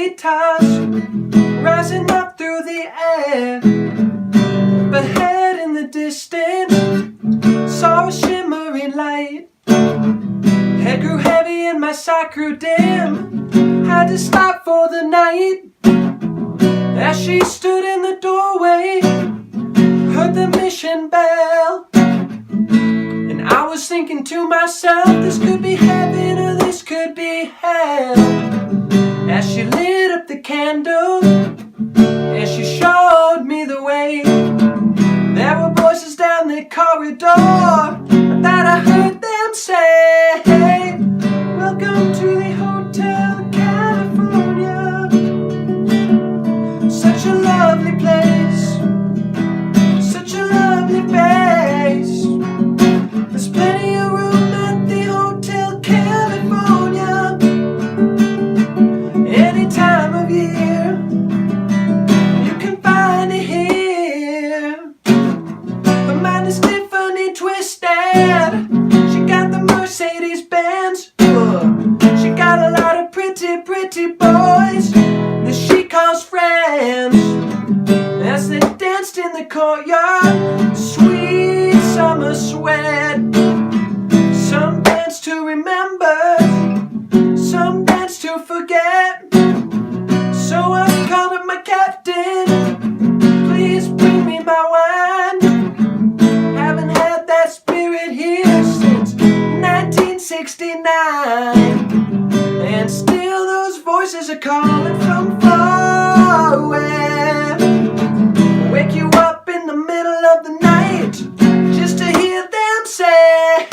colitas rising up through the air. But head in the distance saw a shimmering light. Head grew heavy and my sight grew dim. Had to stop for the night. As she stood in the doorway, heard the mission bell, and I was thinking to myself, this could be heaven or this could be hell. As she lit up the candle and she showed me the way, there were voices down the corridor that I heard them say, welcome to the Hotel California. Such a lovely place, such a lovely face. There's plenty of room at the Hotel California. Any time of year, you can find it here. Her mind is Tiffany twisted. She got the Mercedes Benz. She got a lot of pretty, pretty boys that she calls friends. As they danced in the courtyard, sweet summer sweat. Some dance to remember, some dance to forget. So I called up my captain, please bring me my wine. Haven't had that spirit here since 1969. And still those voices are calling from far away. Wake you up in the middle of the night just to hear them say,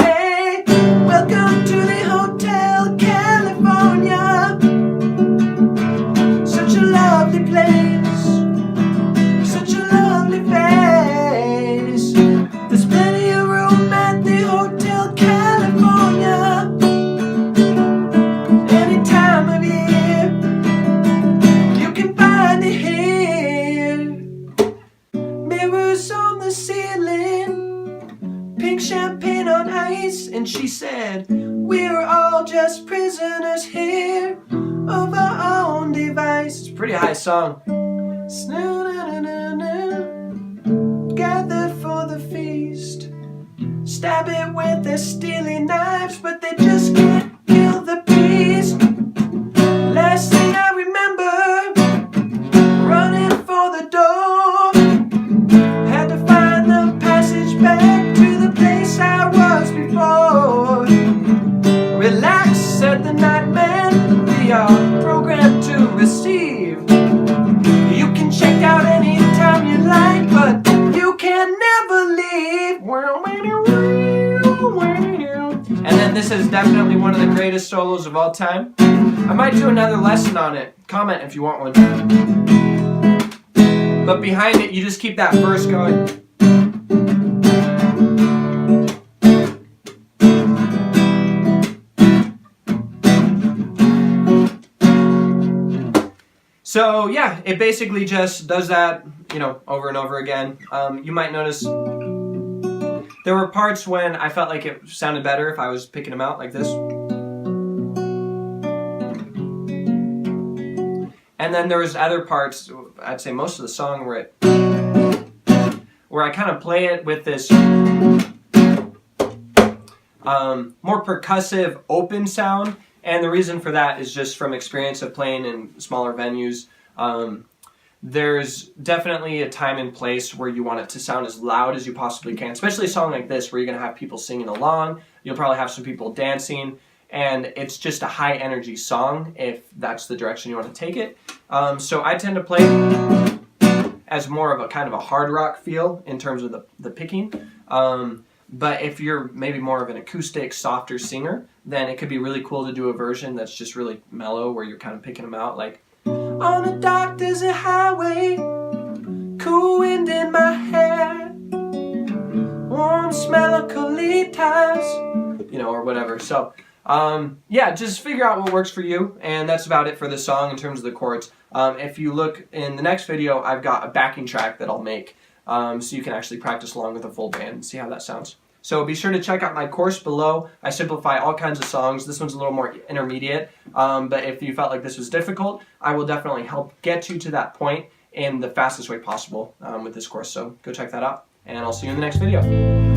welcome to the Hotel California. Such a lovely place, such a lovely face. There's plenty of room at the Hotel California. Any time of year, you can find it here. Mirrors on the ceiling, pink champagne on ice. And she said, we're all just prisoners here of our own device. It's a pretty high song. Gathered for the feast, stab it with their steely knives, but they just can't kill the beast. Last thing I remember, running for the door, had to find the passage back to the place I was before. Relax, said the nightman, we are programmed to receive. You can check out anytime you like, but you can never leave. And then this is definitely one of the greatest solos of all time. I might do another lesson on it. Comment if you want one. But behind it, you just keep that verse going. So yeah, it basically just does that, over and over again. You might notice there were parts when I felt like it sounded better if I was picking them out like this. And then there was other parts, I'd say most of the song, where I kind of play it with this more percussive, open sound. And the reason for that is just from experience of playing in smaller venues. There's definitely a time and place where you want it to sound as loud as you possibly can, especially a song like this where you're going to have people singing along. You'll probably have some people dancing, and it's just a high energy song if that's the direction you want to take it. So I tend to play as more of a kind of a hard rock feel in terms of the picking. But if you're maybe more of an acoustic, softer singer, then it could be really cool to do a version that's just really mellow where you're kind of picking them out, like, on a dark desert highway, cool wind in my hair, warm smell of colitas, or whatever. So, yeah, just figure out what works for you, and that's about it for this song in terms of the chords. If you look in the next video, I've got a backing track that I'll make, so you can actually practice along with a full band and see how that sounds. So be sure to check out my course below. I simplify all kinds of songs. This one's a little more intermediate, but if you felt like this was difficult, I will definitely help get you to that point in the fastest way possible with this course. So go check that out, and I'll see you in the next video.